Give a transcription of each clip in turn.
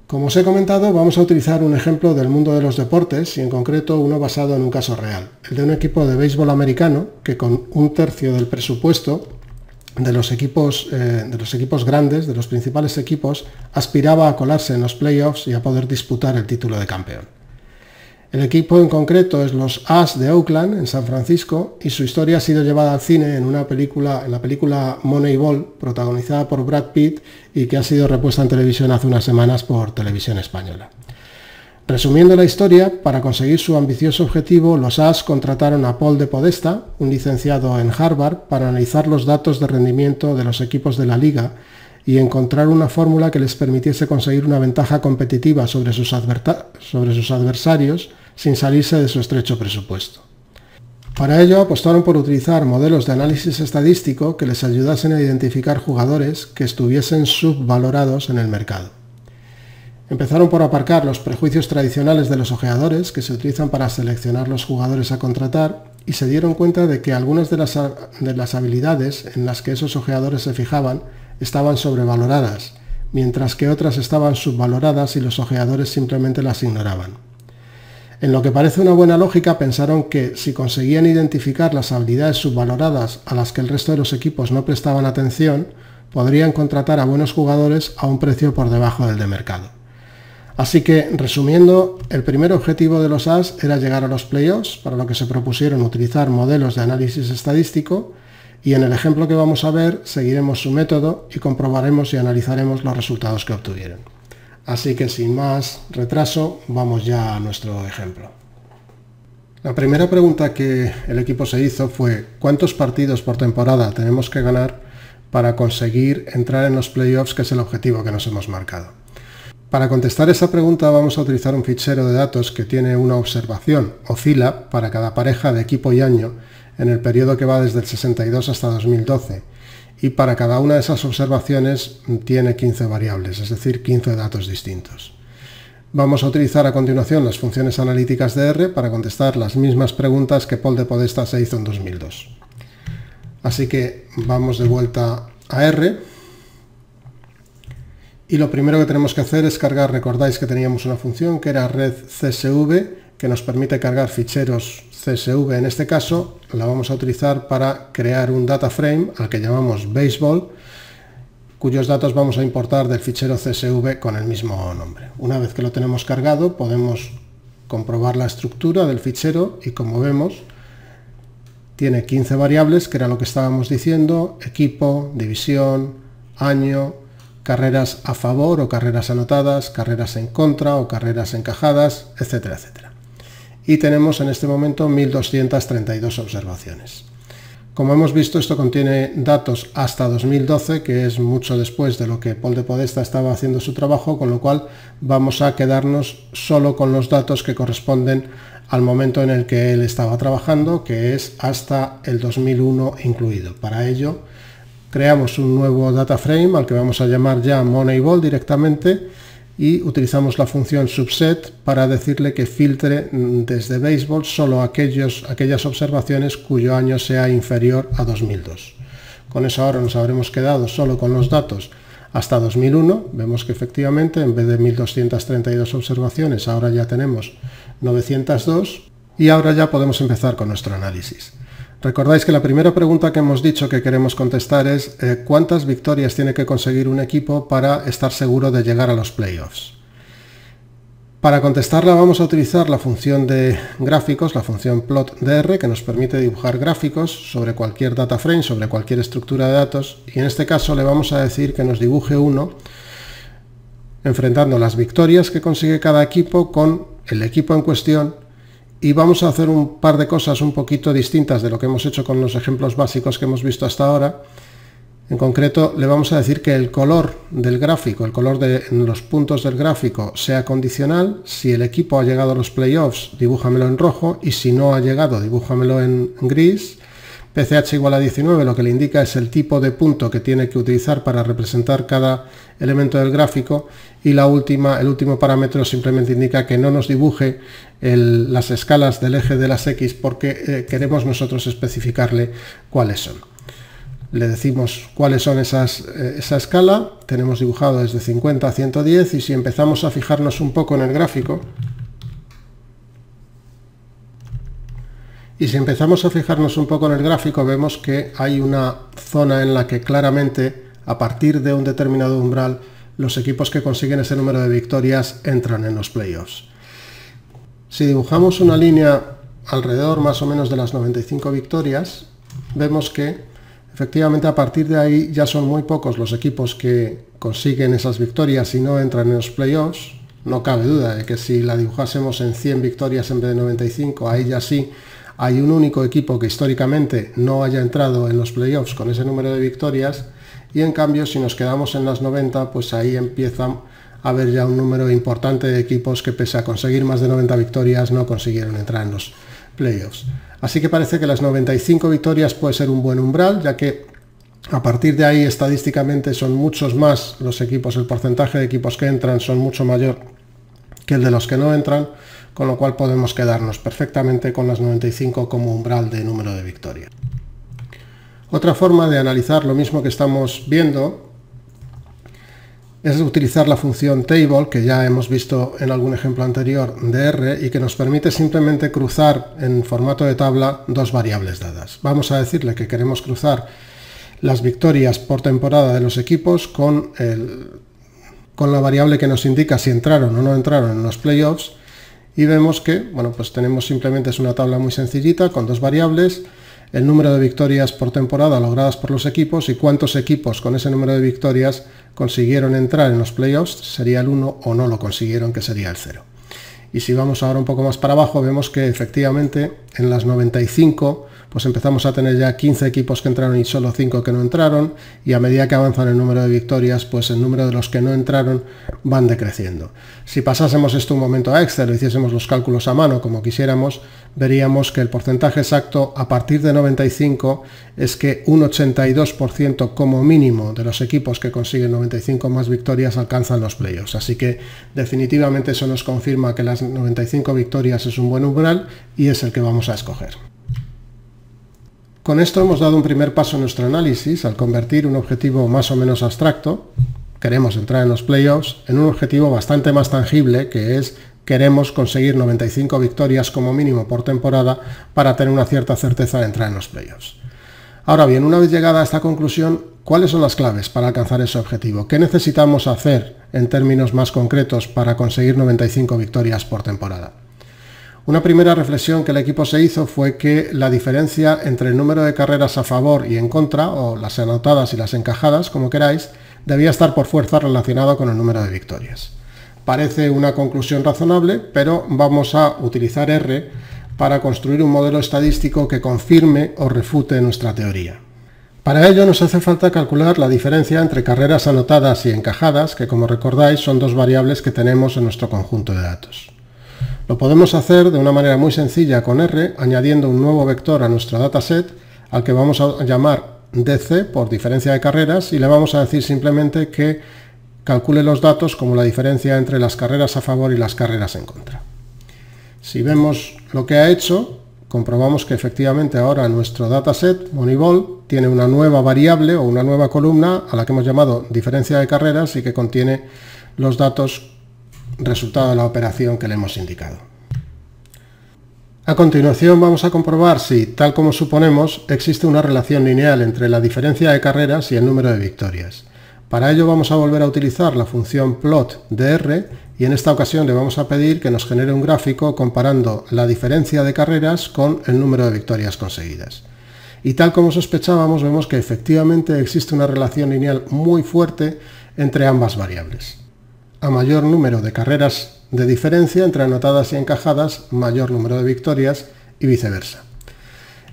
Como os he comentado, vamos a utilizar un ejemplo del mundo de los deportes y en concreto uno basado en un caso real, el de un equipo de béisbol americano que con un tercio del presupuesto de los equipos grandes, de los principales equipos, aspiraba a colarse en los playoffs y a poder disputar el título de campeón. El equipo en concreto es los As de Oakland, en San Francisco, y su historia ha sido llevada al cine en la película Moneyball, protagonizada por Brad Pitt y que ha sido repuesta en televisión hace unas semanas por Televisión Española. Resumiendo la historia, para conseguir su ambicioso objetivo, los As contrataron a Paul de Podesta, un licenciado en Harvard, para analizar los datos de rendimiento de los equipos de la liga y encontrar una fórmula que les permitiese conseguir una ventaja competitiva sobre sus adversarios sin salirse de su estrecho presupuesto. Para ello apostaron por utilizar modelos de análisis estadístico que les ayudasen a identificar jugadores que estuviesen subvalorados en el mercado. Empezaron por aparcar los prejuicios tradicionales de los ojeadores que se utilizan para seleccionar los jugadores a contratar y se dieron cuenta de que algunas de las habilidades en las que esos ojeadores se fijaban estaban sobrevaloradas, mientras que otras estaban subvaloradas y los ojeadores simplemente las ignoraban. En lo que parece una buena lógica, pensaron que si conseguían identificar las habilidades subvaloradas a las que el resto de los equipos no prestaban atención, podrían contratar a buenos jugadores a un precio por debajo del de mercado. Así que, resumiendo, el primer objetivo de los As era llegar a los playoffs, para lo que se propusieron utilizar modelos de análisis estadístico, y en el ejemplo que vamos a ver seguiremos su método y comprobaremos y analizaremos los resultados que obtuvieron. Así que sin más retraso, vamos ya a nuestro ejemplo. La primera pregunta que el equipo se hizo fue ¿cuántos partidos por temporada tenemos que ganar para conseguir entrar en los playoffs, que es el objetivo que nos hemos marcado? Para contestar esa pregunta vamos a utilizar un fichero de datos que tiene una observación o fila para cada pareja de equipo y año en el periodo que va desde el 62 hasta 2012. Y para cada una de esas observaciones tiene 15 variables, es decir, 15 datos distintos. Vamos a utilizar a continuación las funciones analíticas de R para contestar las mismas preguntas que Paul de Podesta se hizo en 2002. Así que vamos de vuelta a R. Y lo primero que tenemos que hacer es cargar, recordáis que teníamos una función que era red CSV, que nos permite cargar ficheros CSV. En este caso la vamos a utilizar para crear un data frame al que llamamos baseball, cuyos datos vamos a importar del fichero CSV con el mismo nombre. Una vez que lo tenemos cargado podemos comprobar la estructura del fichero y como vemos tiene 15 variables, que era lo que estábamos diciendo: equipo, división, año, carreras a favor o carreras anotadas, carreras en contra o carreras encajadas, etcétera, etcétera. Y tenemos en este momento 1232 observaciones. Como hemos visto, esto contiene datos hasta 2012, que es mucho después de lo que Paul de Podesta estaba haciendo su trabajo, con lo cual vamos a quedarnos solo con los datos que corresponden al momento en el que él estaba trabajando, que es hasta el 2001 incluido. Para ello creamos un nuevo data frame al que vamos a llamar ya Moneyball directamente y utilizamos la función subset para decirle que filtre desde baseball solo aquellas observaciones cuyo año sea inferior a 2002. Con eso ahora nos habremos quedado solo con los datos hasta 2001. Vemos que efectivamente en vez de 1232 observaciones ahora ya tenemos 902 y ahora ya podemos empezar con nuestro análisis. Recordáis que la primera pregunta que hemos dicho que queremos contestar es ¿cuántas victorias tiene que conseguir un equipo para estar seguro de llegar a los playoffs? Para contestarla vamos a utilizar la función de gráficos, la función plot de R, que nos permite dibujar gráficos sobre cualquier data frame, sobre cualquier estructura de datos, y en este caso le vamos a decir que nos dibuje uno enfrentando las victorias que consigue cada equipo con el equipo en cuestión. Y vamos a hacer un par de cosas un poquito distintas de lo que hemos hecho con los ejemplos básicos que hemos visto hasta ahora. En concreto, le vamos a decir que el color del gráfico, el color de los puntos del gráfico sea condicional. Si el equipo ha llegado a los playoffs, dibújamelo en rojo, y si no ha llegado, dibújamelo en gris. PCH igual a 19 lo que le indica es el tipo de punto que tiene que utilizar para representar cada elemento del gráfico, y el último parámetro simplemente indica que no nos dibuje las escalas del eje de las X porque queremos nosotros especificarle cuáles son. le decimos cuáles son esa escala, tenemos dibujado desde 50 a 110 y si empezamos a fijarnos un poco en el gráfico, vemos que hay una zona en la que claramente a partir de un determinado umbral los equipos que consiguen ese número de victorias entran en los playoffs. Si dibujamos una línea alrededor más o menos de las 95 victorias, vemos que efectivamente a partir de ahí ya son muy pocos los equipos que consiguen esas victorias y no entran en los playoffs. No cabe duda de que si la dibujásemos en 100 victorias en vez de 95, ahí ya sí hay un único equipo que históricamente no haya entrado en los playoffs con ese número de victorias, y en cambio si nos quedamos en las 90, pues ahí empieza a haber ya un número importante de equipos que pese a conseguir más de 90 victorias no consiguieron entrar en los playoffs. Así que parece que las 95 victorias puede ser un buen umbral, ya que a partir de ahí estadísticamente son muchos más los equipos, el porcentaje de equipos que entran son mucho mayor que el de los que no entran, con lo cual podemos quedarnos perfectamente con las 95 como umbral de número de victorias. Otra forma de analizar lo mismo que estamos viendo es utilizar la función table, que ya hemos visto en algún ejemplo anterior de R, y que nos permite simplemente cruzar en formato de tabla dos variables dadas. Vamos a decirle que queremos cruzar las victorias por temporada de los equipos con la variable que nos indica si entraron o no entraron en los playoffs, y vemos que, bueno, pues tenemos simplemente es una tabla muy sencillita con dos variables, el número de victorias por temporada logradas por los equipos y cuántos equipos con ese número de victorias consiguieron entrar en los playoffs, sería el 1, o no lo consiguieron, que sería el 0. Y si vamos ahora un poco más para abajo, vemos que efectivamente en las 95 pues empezamos a tener ya 15 equipos que entraron y solo 5 que no entraron, y a medida que avanzan el número de victorias, pues el número de los que no entraron van decreciendo. Si pasásemos esto un momento a Excel o hiciésemos los cálculos a mano como quisiéramos, veríamos que el porcentaje exacto a partir de 95 es que un 82% como mínimo de los equipos que consiguen 95 más victorias alcanzan los playoffs. Así que definitivamente eso nos confirma que las 95 victorias es un buen umbral y es el que vamos a escoger. Con esto hemos dado un primer paso en nuestro análisis al convertir un objetivo más o menos abstracto, queremos entrar en los playoffs, en un objetivo bastante más tangible, que es queremos conseguir 95 victorias como mínimo por temporada para tener una cierta certeza de entrar en los playoffs. Ahora bien, una vez llegada a esta conclusión, ¿cuáles son las claves para alcanzar ese objetivo? ¿Qué necesitamos hacer en términos más concretos para conseguir 95 victorias por temporada? Una primera reflexión que el equipo se hizo fue que la diferencia entre el número de carreras a favor y en contra, o las anotadas y las encajadas, como queráis, debía estar por fuerza relacionado con el número de victorias. Parece una conclusión razonable, pero vamos a utilizar R para construir un modelo estadístico que confirme o refute nuestra teoría. Para ello nos hace falta calcular la diferencia entre carreras anotadas y encajadas, que como recordáis son dos variables que tenemos en nuestro conjunto de datos. Lo podemos hacer de una manera muy sencilla con R, añadiendo un nuevo vector a nuestro dataset, al que vamos a llamar DC por diferencia de carreras, y le vamos a decir simplemente que calcule los datos como la diferencia entre las carreras a favor y las carreras en contra. Si vemos lo que ha hecho, comprobamos que efectivamente ahora nuestro dataset, Moneyball, tiene una nueva variable o una nueva columna a la que hemos llamado diferencia de carreras y que contiene los datos resultado de la operación que le hemos indicado. A continuación vamos a comprobar si, tal como suponemos, existe una relación lineal entre la diferencia de carreras y el número de victorias. Para ello vamos a volver a utilizar la función plot de R y en esta ocasión le vamos a pedir que nos genere un gráfico comparando la diferencia de carreras con el número de victorias conseguidas. Y tal como sospechábamos, vemos que efectivamente existe una relación lineal muy fuerte entre ambas variables. A mayor número de carreras de diferencia entre anotadas y encajadas, mayor número de victorias y viceversa.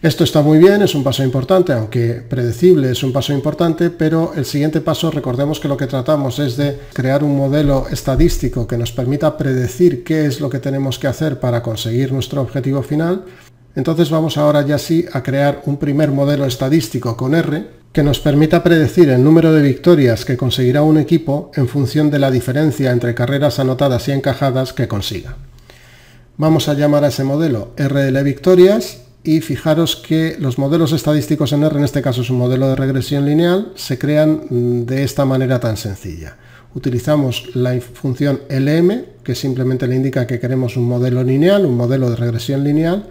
Esto está muy bien, es un paso importante, aunque predecible es un paso importante, pero el siguiente paso, recordemos que lo que tratamos es de crear un modelo estadístico que nos permita predecir qué es lo que tenemos que hacer para conseguir nuestro objetivo final. Entonces vamos ahora ya sí a crear un primer modelo estadístico con R que nos permita predecir el número de victorias que conseguirá un equipo en función de la diferencia entre carreras anotadas y encajadas que consiga. Vamos a llamar a ese modelo RL victorias y fijaros que los modelos estadísticos en R, en este caso es un modelo de regresión lineal, se crean de esta manera tan sencilla. Utilizamos la función LM, que simplemente le indica que queremos un modelo lineal, un modelo de regresión lineal,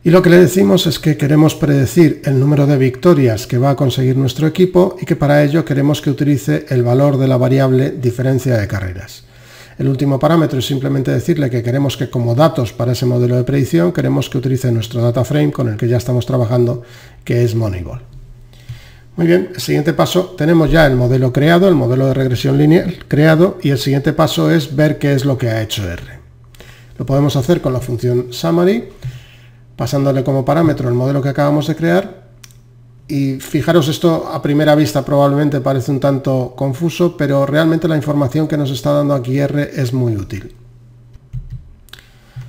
y lo que le decimos es que queremos predecir el número de victorias que va a conseguir nuestro equipo y que para ello queremos que utilice el valor de la variable diferencia de carreras. El último parámetro es simplemente decirle que queremos que como datos para ese modelo de predicción queremos que utilice nuestro data frame con el que ya estamos trabajando, que es Moneyball. Muy bien, el siguiente paso, tenemos ya el modelo creado, el modelo de regresión lineal creado, y el siguiente paso es ver qué es lo que ha hecho R. Lo podemos hacer con la función summary, pasándole como parámetro el modelo que acabamos de crear. Y fijaros, esto a primera vista probablemente parece un tanto confuso, pero realmente la información que nos está dando aquí R es muy útil.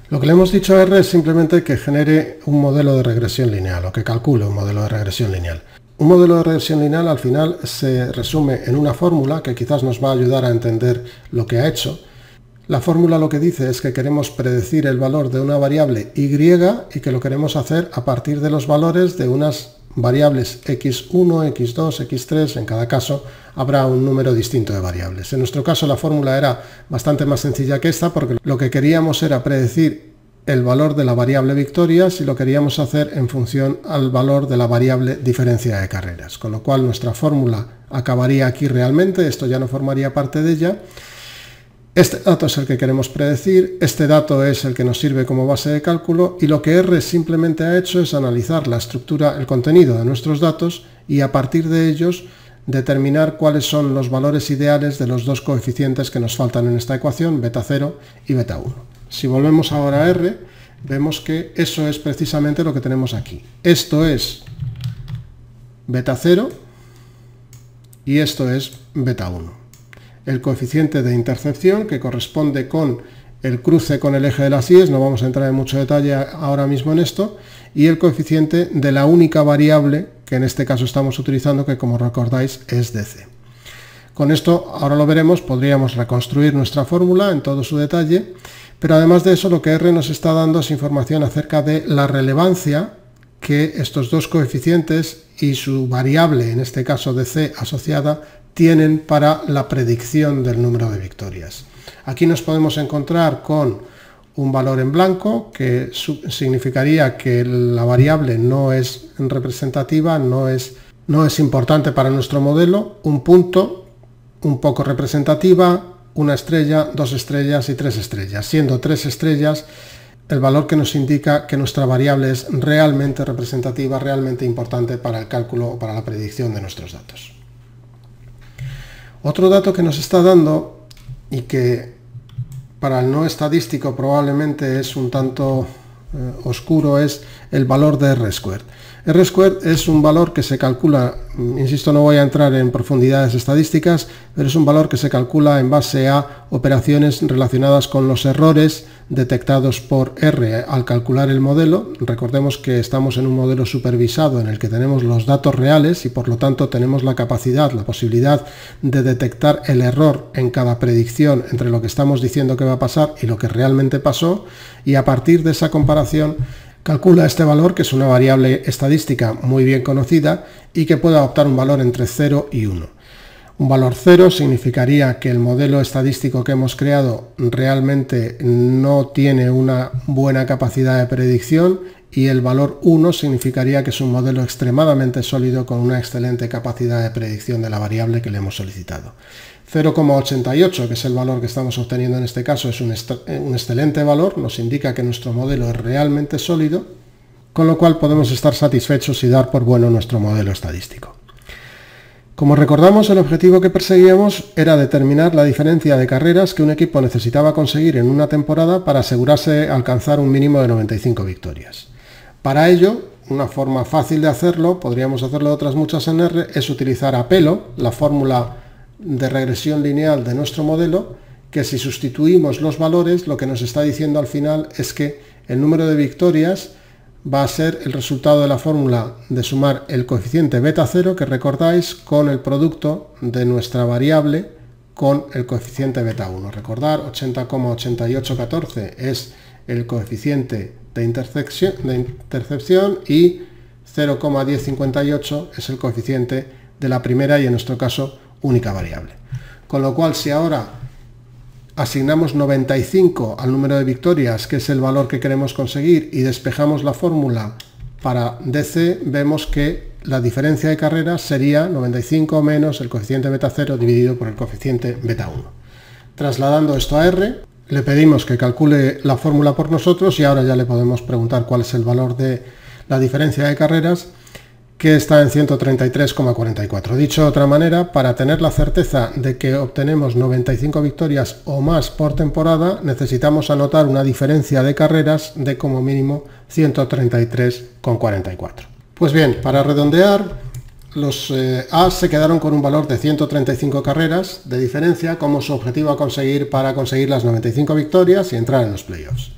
Lo que le hemos dicho a R es simplemente que genere un modelo de regresión lineal, o que calcule un modelo de regresión lineal. Un modelo de regresión lineal al final se resume en una fórmula que quizás nos va a ayudar a entender lo que ha hecho. La fórmula lo que dice es que queremos predecir el valor de una variable y que lo queremos hacer a partir de los valores de unas variables x1, x2, x3, en cada caso habrá un número distinto de variables. En nuestro caso la fórmula era bastante más sencilla que esta, porque lo que queríamos era predecir el valor de la variable victorias y lo queríamos hacer en función al valor de la variable diferencia de carreras, con lo cual nuestra fórmula acabaría aquí realmente, esto ya no formaría parte de ella. Este dato es el que queremos predecir, este dato es el que nos sirve como base de cálculo, y lo que R simplemente ha hecho es analizar la estructura, el contenido de nuestros datos, y a partir de ellos determinar cuáles son los valores ideales de los dos coeficientes que nos faltan en esta ecuación, beta 0 y beta 1. Si volvemos ahora a R, vemos que eso es precisamente lo que tenemos aquí. Esto es beta 0 y esto es beta 1. El coeficiente de intercepción, que corresponde con el cruce con el eje de las Y, no vamos a entrar en mucho detalle ahora mismo en esto, y el coeficiente de la única variable que en este caso estamos utilizando, que como recordáis es DC. Con esto, ahora lo veremos, podríamos reconstruir nuestra fórmula en todo su detalle, pero además de eso lo que R nos está dando es información acerca de la relevancia que estos dos coeficientes y su variable, en este caso DC asociada, tienen para la predicción del número de victorias. Aquí nos podemos encontrar con un valor en blanco, que significaría que la variable no es representativa, no es importante para nuestro modelo, un punto un poco representativa, una estrella, 2 estrellas y 3 estrellas, siendo 3 estrellas el valor que nos indica que nuestra variable es realmente representativa, realmente importante para el cálculo o para la predicción de nuestros datos. Otro dato que nos está dando, y que para el no estadístico probablemente es un tanto oscuro, es el valor de R². R² es un valor que se calcula, insisto, no voy a entrar en profundidades estadísticas, pero es un valor que se calcula en base a operaciones relacionadas con los errores detectados por R al calcular el modelo. Recordemos que estamos en un modelo supervisado en el que tenemos los datos reales y por lo tanto tenemos la capacidad, la posibilidad de detectar el error en cada predicción entre lo que estamos diciendo que va a pasar y lo que realmente pasó, y a partir de esa comparación calcula este valor, que es una variable estadística muy bien conocida y que puede adoptar un valor entre 0 y 1. Un valor 0 significaría que el modelo estadístico que hemos creado realmente no tiene una buena capacidad de predicción, y el valor 1 significaría que es un modelo extremadamente sólido con una excelente capacidad de predicción de la variable que le hemos solicitado. 0,88, que es el valor que estamos obteniendo en este caso, es un excelente valor, nos indica que nuestro modelo es realmente sólido, con lo cual podemos estar satisfechos y dar por bueno nuestro modelo estadístico. Como recordamos, el objetivo que perseguíamos era determinar la diferencia de carreras que un equipo necesitaba conseguir en una temporada para asegurarse alcanzar un mínimo de 95 victorias. Para ello, una forma fácil de hacerlo, podríamos hacerlo de otras muchas en R, es utilizar a pelo la fórmula de regresión lineal de nuestro modelo, que si sustituimos los valores, lo que nos está diciendo al final es que el número de victorias va a ser el resultado de la fórmula de sumar el coeficiente beta 0, que recordáis, con el producto de nuestra variable con el coeficiente beta 1. Recordar, 80,8814 es el coeficiente de intercepción y 0,1058 es el coeficiente de la primera y en nuestro caso única variable. Con lo cual, si ahora asignamos 95 al número de victorias, que es el valor que queremos conseguir, y despejamos la fórmula para DC, vemos que la diferencia de carreras sería 95 menos el coeficiente beta 0 dividido por el coeficiente beta 1. Trasladando esto a R, le pedimos que calcule la fórmula por nosotros y ahora ya le podemos preguntar cuál es el valor de la diferencia de carreras, que está en 133,44. Dicho de otra manera, para tener la certeza de que obtenemos 95 victorias o más por temporada, necesitamos anotar una diferencia de carreras de como mínimo 133,44. Pues bien, para redondear, los A se quedaron con un valor de 135 carreras de diferencia como su objetivo a conseguir para conseguir las 95 victorias y entrar en los playoffs.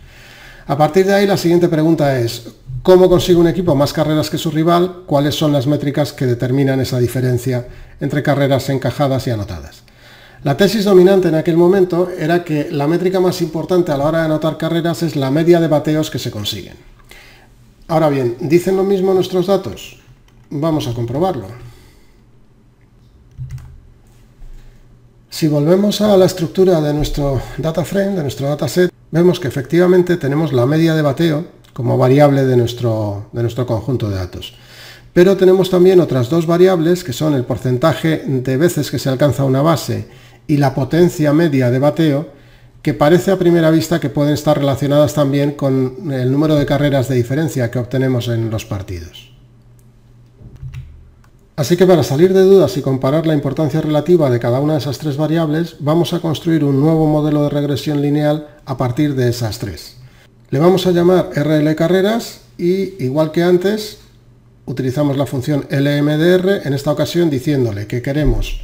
A partir de ahí, la siguiente pregunta es: ¿cómo consigue un equipo más carreras que su rival? ¿Cuáles son las métricas que determinan esa diferencia entre carreras encajadas y anotadas? La tesis dominante en aquel momento era que la métrica más importante a la hora de anotar carreras es la media de bateos que se consiguen. Ahora bien, ¿dicen lo mismo nuestros datos? Vamos a comprobarlo. Si volvemos a la estructura de nuestro data frame, de nuestro dataset, vemos que efectivamente tenemos la media de bateo como variable de nuestro conjunto de datos. Pero tenemos también otras dos variables, que son el porcentaje de veces que se alcanza una base y la potencia media de bateo, que parece a primera vista que pueden estar relacionadas también con el número de carreras de diferencia que obtenemos en los partidos. Así que para salir de dudas y comparar la importancia relativa de cada una de esas tres variables, vamos a construir un nuevo modelo de regresión lineal a partir de esas tres. Le vamos a llamar RL carreras y, igual que antes, utilizamos la función LMDR, en esta ocasión diciéndole que queremos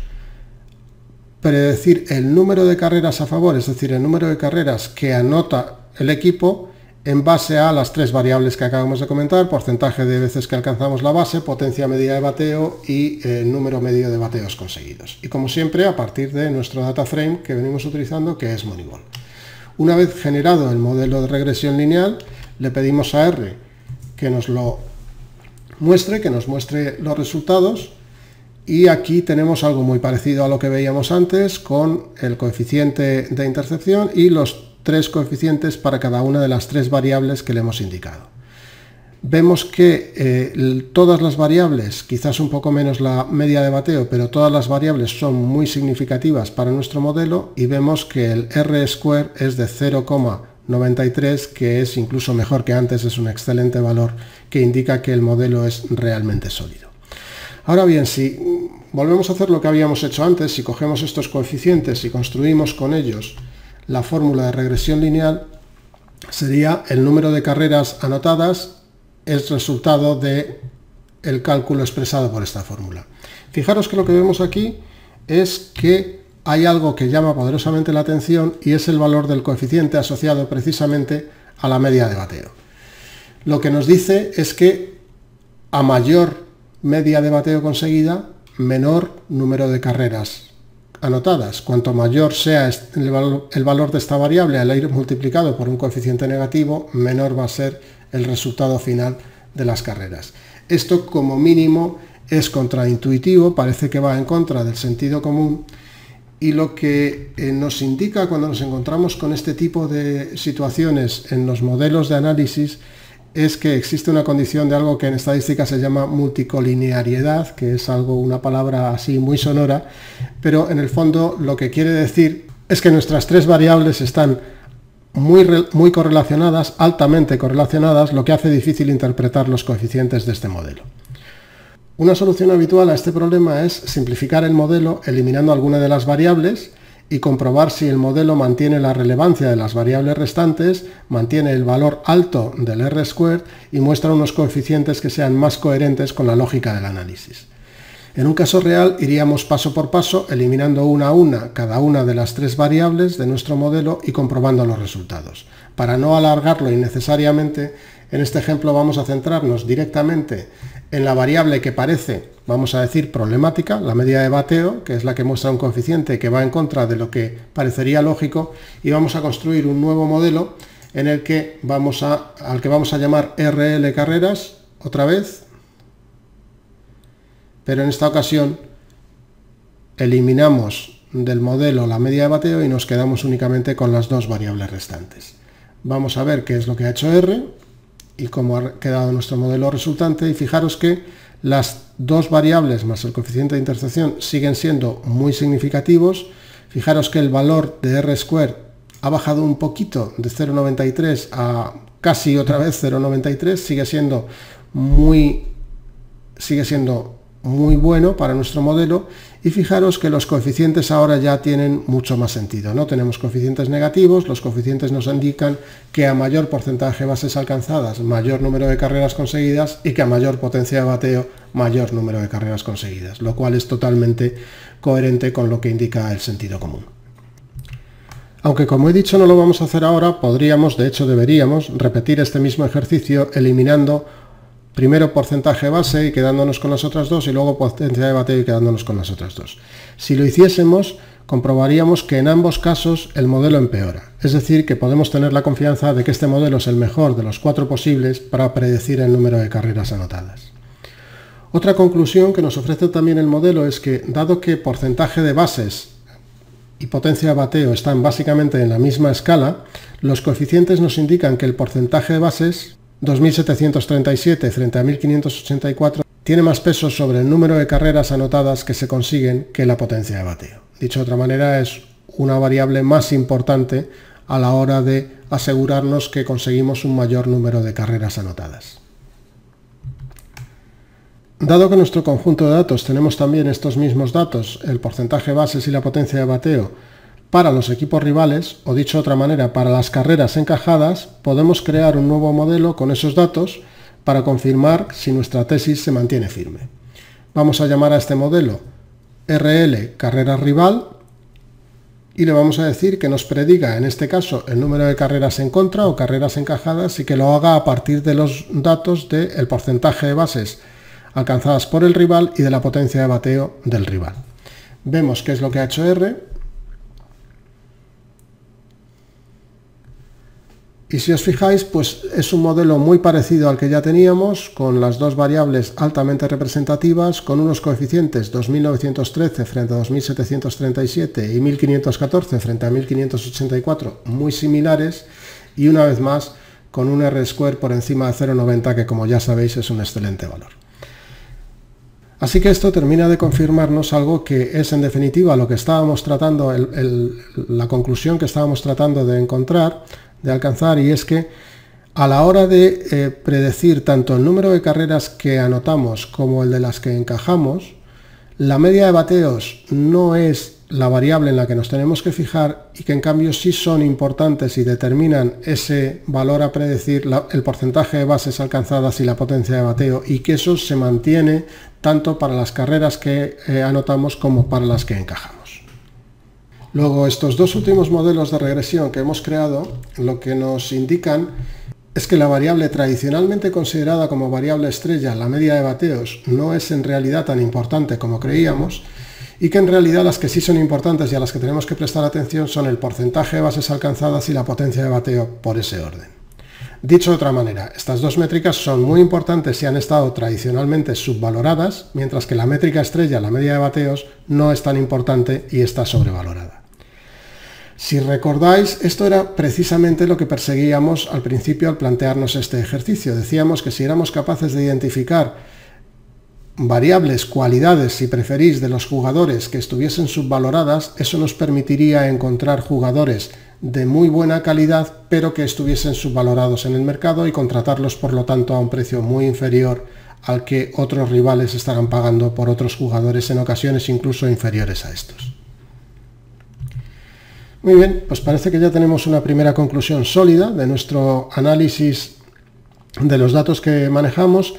predecir el número de carreras a favor, es decir, el número de carreras que anota el equipo en base a las tres variables que acabamos de comentar: porcentaje de veces que alcanzamos la base, potencia media de bateo y número medio de bateos conseguidos. Y como siempre, a partir de nuestro data frame que venimos utilizando, que es Moneyball. Una vez generado el modelo de regresión lineal, le pedimos a R que nos lo muestre, que nos muestre los resultados, y aquí tenemos algo muy parecido a lo que veíamos antes, con el coeficiente de intercepción y los tres coeficientes para cada una de las tres variables que le hemos indicado. Vemos que todas las variables, quizás un poco menos la media de bateo, pero todas las variables son muy significativas para nuestro modelo, y vemos que el R-square es de 0,93, que es incluso mejor que antes, es un excelente valor que indica que el modelo es realmente sólido. Ahora bien, si volvemos a hacer lo que habíamos hecho antes, si cogemos estos coeficientes y construimos con ellos la fórmula de regresión lineal, sería el número de carreras anotadas es resultado del cálculo expresado por esta fórmula. Fijaros que lo que vemos aquí es que hay algo que llama poderosamente la atención, y es el valor del coeficiente asociado precisamente a la media de bateo. Lo que nos dice es que a mayor media de bateo conseguida, menor número de carreras anotadas. Cuanto mayor sea el valor de esta variable al ir multiplicado por un coeficiente negativo, menor va a ser el resultado final de las carreras. Esto, como mínimo, es contraintuitivo, parece que va en contra del sentido común, y lo que nos indica cuando nos encontramos con este tipo de situaciones en los modelos de análisis es que existe una condición de algo que en estadística se llama multicolineariedad, que es una palabra así muy sonora, pero en el fondo lo que quiere decir es que nuestras tres variables están muy correlacionadas, altamente correlacionadas, lo que hace difícil interpretar los coeficientes de este modelo. Una solución habitual a este problema es simplificar el modelo eliminando alguna de las variables y comprobar si el modelo mantiene la relevancia de las variables restantes, mantiene el valor alto del R-squared y muestra unos coeficientes que sean más coherentes con la lógica del análisis. En un caso real iríamos paso por paso, eliminando una a una cada una de las tres variables de nuestro modelo y comprobando los resultados. Para no alargarlo innecesariamente, en este ejemplo vamos a centrarnos directamente en la variable que parece, vamos a decir, problemática, la media de bateo, que es la que muestra un coeficiente que va en contra de lo que parecería lógico, y vamos a construir un nuevo modelo en el que al que vamos a llamar RL carreras otra vez, pero en esta ocasión eliminamos del modelo la media de bateo y nos quedamos únicamente con las dos variables restantes. Vamos a ver qué es lo que ha hecho R y cómo ha quedado nuestro modelo resultante, y fijaros que las dos variables más el coeficiente de intersección siguen siendo muy significativos. Fijaros que el valor de R² ha bajado un poquito de 0,93 a casi otra vez 0,93, sigue siendo muy bueno para nuestro modelo, y fijaros que los coeficientes ahora ya tienen mucho más sentido. No tenemos coeficientes negativos, los coeficientes nos indican que a mayor porcentaje de bases alcanzadas, mayor número de carreras conseguidas, y que a mayor potencia de bateo, mayor número de carreras conseguidas, lo cual es totalmente coherente con lo que indica el sentido común. Aunque, como he dicho, no lo vamos a hacer ahora, podríamos, de hecho deberíamos, repetir este mismo ejercicio eliminando primero porcentaje base y quedándonos con las otras dos, y luego potencia de bateo y quedándonos con las otras dos. Si lo hiciésemos, comprobaríamos que en ambos casos el modelo empeora. Es decir, que podemos tener la confianza de que este modelo es el mejor de los 4 posibles para predecir el número de carreras anotadas. Otra conclusión que nos ofrece también el modelo es que, dado que porcentaje de bases y potencia de bateo están básicamente en la misma escala, los coeficientes nos indican que el porcentaje de bases, 2.737 frente a 1.584, tiene más peso sobre el número de carreras anotadas que se consiguen que la potencia de bateo. Dicho de otra manera, es una variable más importante a la hora de asegurarnos que conseguimos un mayor número de carreras anotadas. Dado que en nuestro conjunto de datos tenemos también estos mismos datos, el porcentaje de bases y la potencia de bateo, para los equipos rivales, o dicho de otra manera, para las carreras encajadas, podemos crear un nuevo modelo con esos datos para confirmar si nuestra tesis se mantiene firme. Vamos a llamar a este modelo RL carrera rival y le vamos a decir que nos prediga, en este caso, el número de carreras en contra o carreras encajadas, y que lo haga a partir de los datos del porcentaje de bases alcanzadas por el rival y de la potencia de bateo del rival. Vemos qué es lo que ha hecho R. Y si os fijáis, pues es un modelo muy parecido al que ya teníamos, con las dos variables altamente representativas, con unos coeficientes 2.913 frente a 2.737 y 1.514 frente a 1.584 muy similares, y una vez más con un R² por encima de 0,90, que, como ya sabéis, es un excelente valor. Así que esto termina de confirmarnos algo que es, en definitiva, lo que estábamos tratando, la conclusión que estábamos tratando de encontrar, de alcanzar, y es que a la hora de predecir tanto el número de carreras que anotamos como el de las que encajamos, la media de bateos no es la variable en la que nos tenemos que fijar, y que en cambio sí son importantes y determinan ese valor a predecir, el porcentaje de bases alcanzadas y la potencia de bateo, y que eso se mantiene tanto para las carreras que anotamos como para las que encajamos. Luego, estos dos últimos modelos de regresión que hemos creado, lo que nos indican es que la variable tradicionalmente considerada como variable estrella, la media de bateos, no es en realidad tan importante como creíamos, y que en realidad las que sí son importantes y a las que tenemos que prestar atención son el porcentaje de bases alcanzadas y la potencia de bateo por ese orden. Dicho de otra manera, estas dos métricas son muy importantes y han estado tradicionalmente subvaloradas, mientras que la métrica estrella, la media de bateos, no es tan importante y está sobrevalorada. Si recordáis, esto era precisamente lo que perseguíamos al principio al plantearnos este ejercicio. Decíamos que si éramos capaces de identificar variables, cualidades, si preferís, de los jugadores que estuviesen subvaloradas, eso nos permitiría encontrar jugadores de muy buena calidad, pero que estuviesen subvalorados en el mercado, y contratarlos, por lo tanto, a un precio muy inferior al que otros rivales estarán pagando por otros jugadores, en ocasiones incluso inferiores a estos. Muy bien, pues parece que ya tenemos una primera conclusión sólida de nuestro análisis de los datos que manejamos.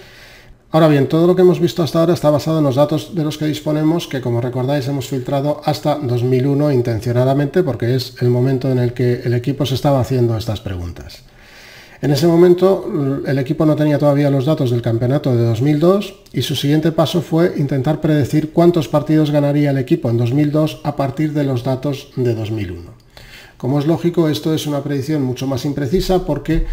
Ahora bien, todo lo que hemos visto hasta ahora está basado en los datos de los que disponemos, que, como recordáis, hemos filtrado hasta 2001 intencionadamente, porque es el momento en el que el equipo se estaba haciendo estas preguntas. En ese momento el equipo no tenía todavía los datos del campeonato de 2002, y su siguiente paso fue intentar predecir cuántos partidos ganaría el equipo en 2002 a partir de los datos de 2001. Como es lógico, esto es una predicción mucho más imprecisa porque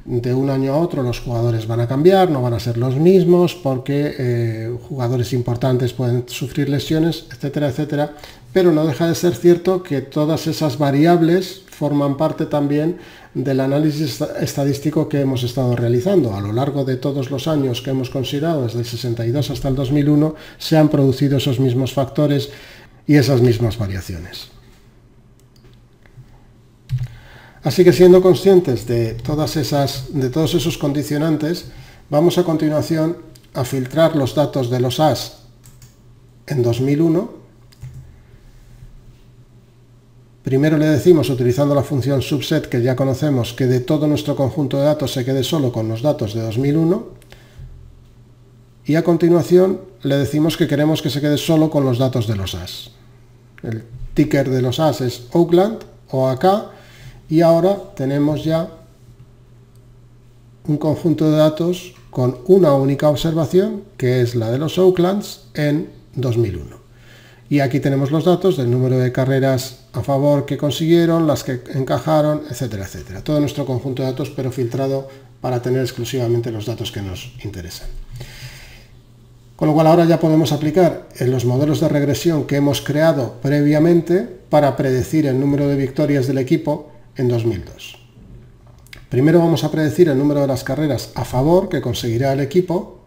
de un año a otro los jugadores van a cambiar, no van a ser los mismos, porque jugadores importantes pueden sufrir lesiones, etcétera, etcétera. Pero no deja de ser cierto que todas esas variables forman parte también del análisis estadístico que hemos estado realizando. A lo largo de todos los años que hemos considerado, desde el 62 hasta el 2001, se han producido esos mismos factores y esas mismas variaciones. Así que, siendo conscientes de todos esos condicionantes, vamos a continuación a filtrar los datos de los AS en 2001. Primero le decimos, utilizando la función subset que ya conocemos, que de todo nuestro conjunto de datos se quede solo con los datos de 2001. Y a continuación le decimos que queremos que se quede solo con los datos de los AS. El ticker de los AS es Oakland o AK. Y ahora tenemos ya un conjunto de datos con una única observación, que es la de los Oaklands en 2001. Y aquí tenemos los datos del número de carreras a favor que consiguieron, las que encajaron, etcétera, etcétera. Todo nuestro conjunto de datos, pero filtrado para tener exclusivamente los datos que nos interesan. Con lo cual ahora ya podemos aplicar en los modelos de regresión que hemos creado previamente para predecir el número de victorias del equipo en 2002. Primero vamos a predecir el número de las carreras a favor que conseguirá el equipo.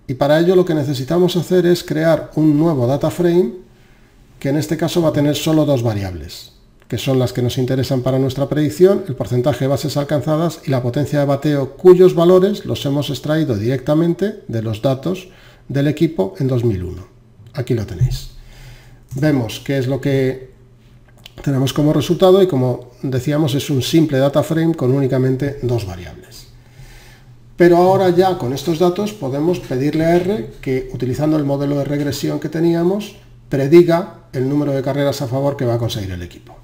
Y para ello lo que necesitamos hacer es crear un nuevo data frame que en este caso va a tener solo dos variables, que son las que nos interesan para nuestra predicción: el porcentaje de bases alcanzadas y la potencia de bateo, cuyos valores los hemos extraído directamente de los datos del equipo en 2001. Aquí lo tenéis. Vemos qué es lo que tenemos como resultado y, como decíamos, es un simple data frame con únicamente dos variables. Pero ahora ya con estos datos podemos pedirle a R que, utilizando el modelo de regresión que teníamos, prediga el número de carreras a favor que va a conseguir el equipo.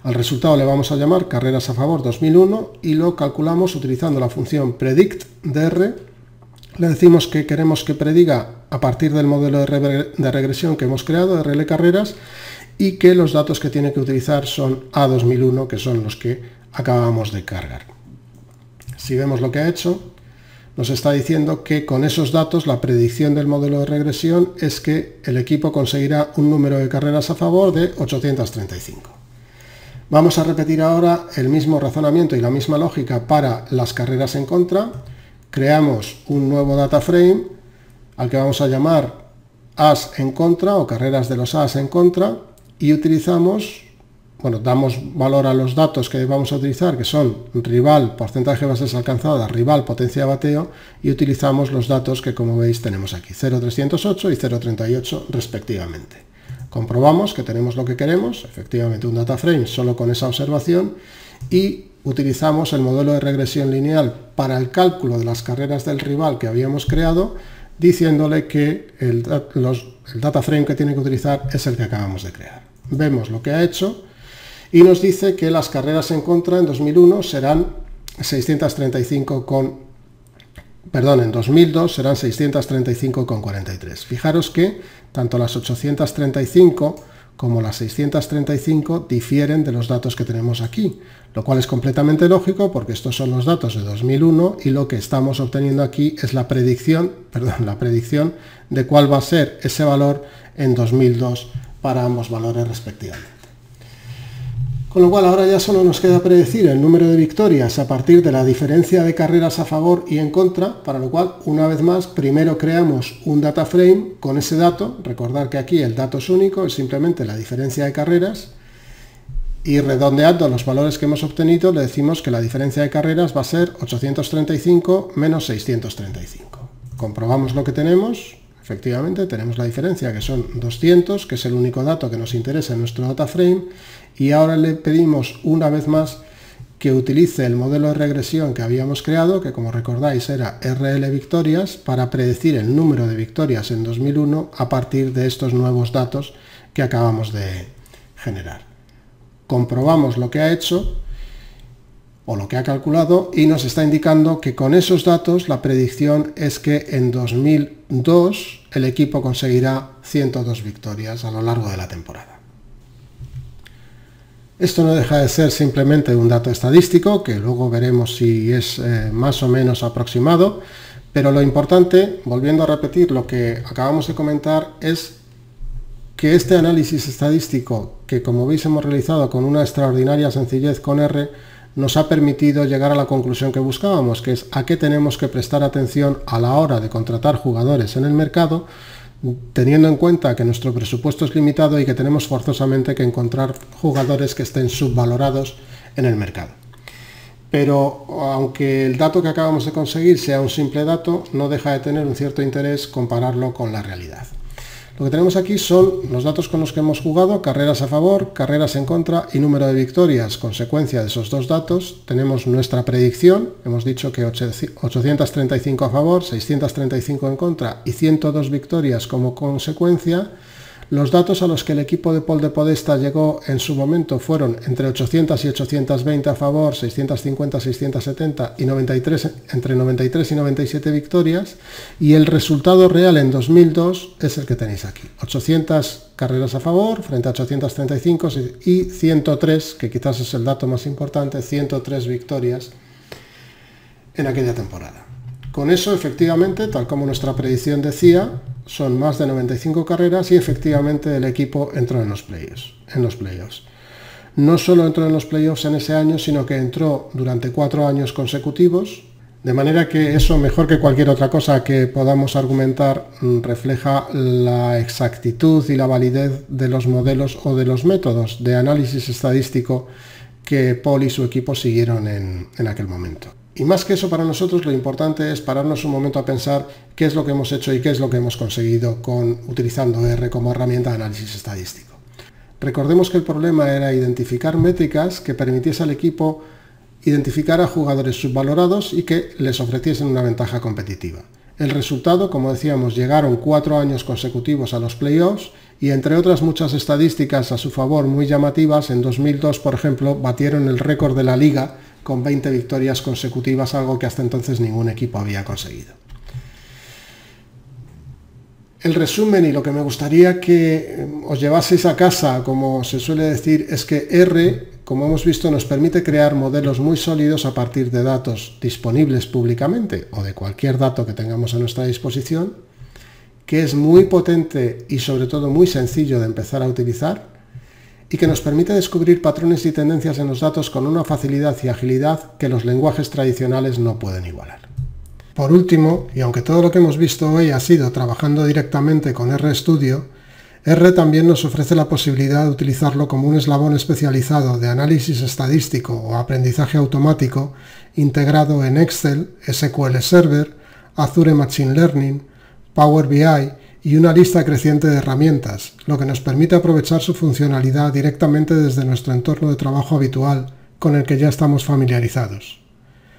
Al resultado le vamos a llamar carreras a favor 2001 y lo calculamos utilizando la función predict de R. Le decimos que queremos que prediga a partir del modelo de regresión que hemos creado, RL carreras, y que los datos que tiene que utilizar son A2001, que son los que acabamos de cargar. Si vemos lo que ha hecho, nos está diciendo que con esos datos la predicción del modelo de regresión es que el equipo conseguirá un número de carreras a favor de 835. Vamos a repetir ahora el mismo razonamiento y la misma lógica para las carreras en contra. Creamos un nuevo data frame al que vamos a llamar AS en contra o carreras de los AS en contra y utilizamos, damos valor a los datos que vamos a utilizar, que son rival, porcentaje de bases alcanzadas, rival, potencia de bateo, y utilizamos los datos que, como veis, tenemos aquí, 0,308 y 0,38 respectivamente. Comprobamos que tenemos lo que queremos, efectivamente un data frame solo con esa observación, y utilizamos el modelo de regresión lineal para el cálculo de las carreras del rival que habíamos creado, diciéndole que el data frame que tiene que utilizar es el que acabamos de crear. Vemos lo que ha hecho y nos dice que las carreras en contra en 2001 serán 635 en 2002 serán 635,43. Fijaros que tanto las 835 como las 635 difieren de los datos que tenemos aquí, lo cual es completamente lógico porque estos son los datos de 2001 y lo que estamos obteniendo aquí es la predicción de cuál va a ser ese valor en 2002 para ambos valores respectivamente. Con lo cual ahora ya solo nos queda predecir el número de victorias a partir de la diferencia de carreras a favor y en contra, para lo cual, una vez más, primero creamos un data frame con ese dato. Recordar que aquí el dato es único, es simplemente la diferencia de carreras, y redondeando los valores que hemos obtenido le decimos que la diferencia de carreras va a ser 835 menos 635. Comprobamos lo que tenemos. Efectivamente, tenemos la diferencia, que son 200, que es el único dato que nos interesa en nuestro data frame, y ahora le pedimos una vez más que utilice el modelo de regresión que habíamos creado, que como recordáis era RL victorias, para predecir el número de victorias en 2001 a partir de estos nuevos datos que acabamos de generar. Comprobamos lo que ha hecho o lo que ha calculado y nos está indicando que con esos datos la predicción es que en 2002 el equipo conseguirá 102 victorias a lo largo de la temporada. Esto no deja de ser simplemente un dato estadístico, que luego veremos si es más o menos aproximado, pero lo importante, volviendo a repetir lo que acabamos de comentar, es que este análisis estadístico, que como veis hemos realizado con una extraordinaria sencillez con R, nos ha permitido llegar a la conclusión que buscábamos, que es a qué tenemos que prestar atención a la hora de contratar jugadores en el mercado, teniendo en cuenta que nuestro presupuesto es limitado y que tenemos forzosamente que encontrar jugadores que estén subvalorados en el mercado. Pero aunque el dato que acabamos de conseguir sea un simple dato, no deja de tener un cierto interés compararlo con la realidad. Lo que tenemos aquí son los datos con los que hemos jugado, carreras a favor, carreras en contra y número de victorias. Consecuencia de esos dos datos, tenemos nuestra predicción. Hemos dicho que 835 a favor, 635 en contra y 102 victorias como consecuencia. Los datos a los que el equipo de Pol de Podesta llegó en su momento fueron entre 800 y 820 a favor, 650, 670 y entre 93 y 97 victorias, y el resultado real en 2002 es el que tenéis aquí. 800 carreras a favor frente a 835 y 103, que quizás es el dato más importante, 103 victorias en aquella temporada. Con eso, efectivamente, tal como nuestra predicción decía, son más de 95 carreras y efectivamente el equipo entró en los playoffs. No solo entró en los playoffs en ese año, sino que entró durante 4 años consecutivos, de manera que eso, mejor que cualquier otra cosa que podamos argumentar, refleja la exactitud y la validez de los modelos o de los métodos de análisis estadístico que Pol y su equipo siguieron en aquel momento. Y más que eso, para nosotros lo importante es pararnos un momento a pensar qué es lo que hemos hecho y qué es lo que hemos conseguido utilizando R como herramienta de análisis estadístico. Recordemos que el problema era identificar métricas que permitiese al equipo identificar a jugadores subvalorados y que les ofreciesen una ventaja competitiva. El resultado, como decíamos, llegaron 4 años consecutivos a los playoffs y entre otras muchas estadísticas a su favor muy llamativas, en 2002, por ejemplo, batieron el récord de la liga con 20 victorias consecutivas, algo que hasta entonces ningún equipo había conseguido. El resumen y lo que me gustaría que os llevaseis a casa, como se suele decir, es que R, como hemos visto, nos permite crear modelos muy sólidos a partir de datos disponibles públicamente o de cualquier dato que tengamos a nuestra disposición, que es muy potente y sobre todo muy sencillo de empezar a utilizar, y que nos permite descubrir patrones y tendencias en los datos con una facilidad y agilidad que los lenguajes tradicionales no pueden igualar. Por último, y aunque todo lo que hemos visto hoy ha sido trabajando directamente con RStudio, R también nos ofrece la posibilidad de utilizarlo como un eslabón especializado de análisis estadístico o aprendizaje automático integrado en Excel, SQL Server, Azure Machine Learning, Power BI y una lista creciente de herramientas, lo que nos permite aprovechar su funcionalidad directamente desde nuestro entorno de trabajo habitual con el que ya estamos familiarizados.